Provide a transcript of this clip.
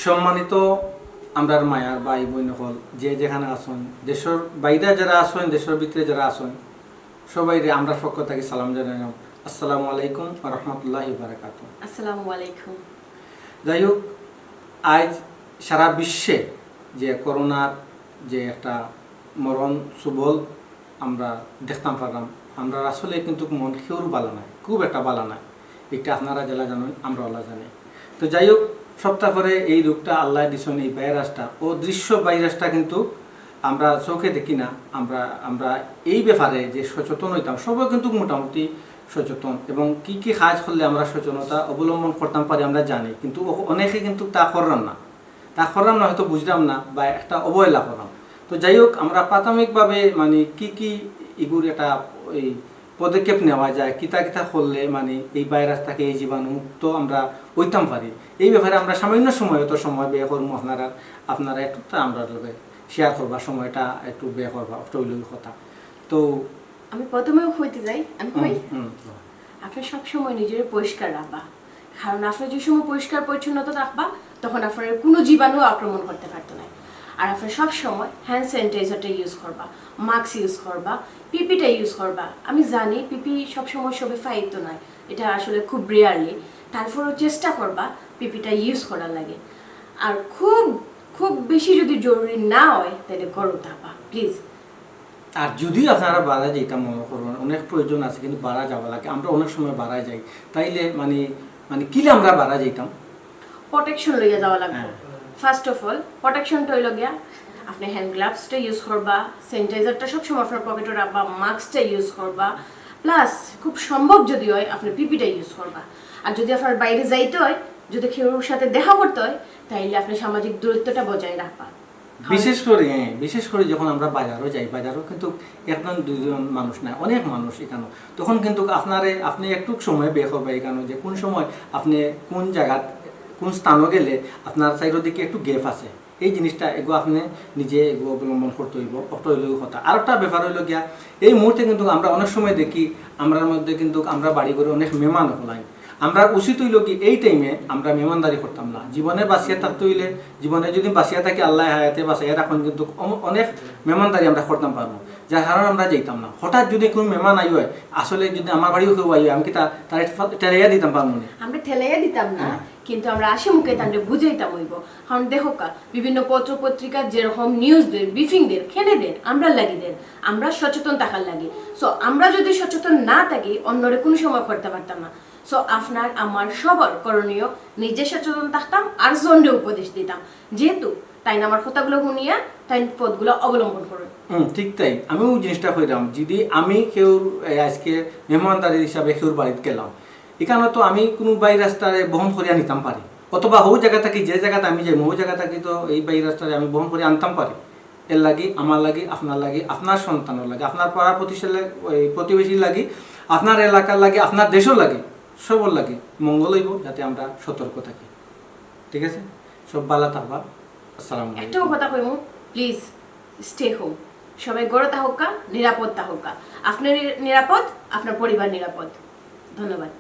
সম্মানিত আমরার মায়ার ভাই বোন হল যে যেখানে আসুন দেশের বাইরে যারা আসুন দেশের ভিতরে যারা আসুন সবাই আমরা পক্ষ থেকে সালাম জানাই। আসসালামু আলাইকুম ওয়া রাহমাতুল্লাহি ওয়া বারাকাতুহু। আসসালামু আলাইকুম। যাই হোক, আজ সারা বিশ্বে যে করোনার যে একটা মরণ সুবল আমরা দেখতাম পারলাম, আমরা আসলে কিন্তু মন কেউর বালা নাই, খুব একটা বালা নাই। এটা আপনারা জেলা জানেন, আমরা আল্লাহ জানি। তো যাই হোক, সপ্তাহ পরে এই রোগটা আল্লাহ দিছেন, এই ভাইরাসটা ও দৃশ্য ভাইরাসটা কিন্তু আমরা চোখে দেখি না। আমরা আমরা এই ব্যাপারে যে সচেতন হইতাম, সবাই কিন্তু মোটামুটি সচেতন, এবং কি কি কাজ করলে আমরা সচেতনতা অবলম্বন করতাম পারি আমরা জানি, কিন্তু অনেকে কিন্তু তা করলাম না, হয়তো বুঝলাম না বা একটা অবহেলা করলাম। তো যাই হোক, আমরা প্রাথমিকভাবে মানে কি কি এগুর একটা ওই পদক্ষেপ নেওয়া যায়, কিতা কিতা করলে মানে এই ভাইরাস থেকে এই জীবাণুমুক্ত আমরা হইতাম পারি, এই ব্যাপারে আমরা সামান্য সময় ব্যয় করবো। আপনারা একটু আমরা শেয়ার করবা, সময়টা একটু ব্যয় করবা, তৈলই কথা। তো আমি প্রথমেও হইতে যাই, আপনি সবসময় নিজের পরিষ্কার রাখবা, কারণ আপনি যে সময় পরিষ্কার পরিচ্ছন্নতা রাখবা তখন আপনার কোনো জীবাণু আক্রমণ করতে পারতো না। আর আপনি সবসময় হ্যান্ড স্যানিটাইজারটা ইউজ করবা, মাস্ক ইউজ করবা, পিপিটা ইউজ করবা। আমি জানি পিপি সবসময় সবে ফাইত নয়, এটা আসলে খুব রেয়ারলি, তারপরেও চেষ্টা করবা পিপিটা ইউজ করার লাগে। আর খুব খুব বেশি যদি জরুরি না হয় তাহলে ঘরে থাকবা প্লিজ। আর যদি আপনারা বাড়া যেতাম মনে করুন অনেক প্রয়োজন আছে, কিন্তু বাড়া যাওয়া লাগে, আমরা অনেক সময় বাড়ায় যাই, তাইলে মানে মানে কিলে আমরা বাড়া যেতাম প্রোটেকশন লইয়া যাওয়া লাগবে। ফার্স্ট অফ অল প্রোটেকশনটা হইল গিয়া আপনি হ্যান্ড গ্লাভসটা ইউজ করবা, স্যানিটাইজারটা সবসময় আপনার পকেটে রাখবা, মাস্কটা ইউজ করবা, প্লাস খুব সম্ভব যদি হয় আপনি পিপিটা ইউজ করবা। আর যদি আপনার বাইরে যাইতে হয়, যদি কেউর সাথে দেখা করতে হয়, তাইলে আপনি সামাজিক দূরত্বটা বজায় রাখবা। বিশেষ করে যখন আমরা বাজারও যাই, বাজারও কিন্তু একজন দুজন মানুষ না, অনেক মানুষ এখানে, তখন কিন্তু আপনি একটু সময় বের করবে এখানে যে কোন সময় আপনি কোন জায়গা কোন স্থানে গেলে আপনার সাইডের দিকে একটু গ্যাপ আছে, এই জিনিসটা এগুলো আপনি নিজে এগুলো অবলম্বন করতে হইব। কথা আর একটা ব্যাপার হইল গিয়া, এই মুহূর্তে কিন্তু আমরা অনেক সময় দেখি আমরার মধ্যে কিন্তু আমরা বাড়ি করে অনেক মেহমান হলাই। আমরা উচিত হইল কি এই টাইমে আমরা মেহমানদারি করতাম না, জীবনে বাঁচিয়ে থাকতে হইলে, জীবনে যদি বাঁচিয়ে থাকি আল্লাহ হায়াতে বাঁচিয়ে রাখুন, কিন্তু অনেক মেহমানদারি আমরা করতাম পারবো, যার কারণে আমরা যেতাম না। হঠাৎ যদি কোনো মেহমান আই হয়, আসলে যদি আমার বাড়িও কেউ আই হয়, আমি কি তার ঠেলাইয়া দিতাম পারবো না? আমরা ঠেলাইয়া দিতাম না, কিন্তু আমরা আসে মুখে তাদের বুঝাইতাম হইব। কারণ দেখো কা বিভিন্ন পত্র পত্রিকা যেরকম নিউজ দের, ব্রিফিং দের, খেলে দের, আমরা লাগি দের, আমরা সচেতন থাকার লাগে। সো আমরা যদি সচেতন না থাকি অন্যরে কোনো সময় করতে পারতাম না। সো আপনার আমার সবার করণীয় নিজে সচেতন থাকতাম আর জনরে উপদেশ দিতাম, যেহেতু তাই না আমার কথাগুলো শুনিয়া তাই পথগুলো অবলম্বন করুন। ঠিক তাই আমিও জিনিসটা কইলাম, যদি আমি কেউ আজকে মেহমানদারি হিসাবে কেউর বাড়িতে গেলাম, এখানে তো আমি কোনো বাই রাস্তায় বহন করিয়া নিতাম পারি, অথবা ওই জায়গা থাকি যে জায়গাতে আমি যাই ওই জায়গা থাকি তো এই বাই রাস্তায় আমি বহন করে আনতাম পারি। এর লাগি আমার লাগি, আপনার লাগি, আপনার সন্তানের লাগে, আপনার পাড়া প্রতিবেশীর লাগি, আপনার এলাকার লাগে, আপনার দেশের লাগে, সবর লাগে মঙ্গল হইব, যাতে আমরা সতর্ক থাকি। ঠিক আছে, সব ভালো থাকবা। আসসালামু আলাইকুম। একটাও কথা কইমু, প্লিজ স্টে হোম। সবাই গড়ে থাকুক, নিরাপদ থাকুক। আপনার নিরাপদ, আপনার পরিবার নিরাপদ। ধন্যবাদ।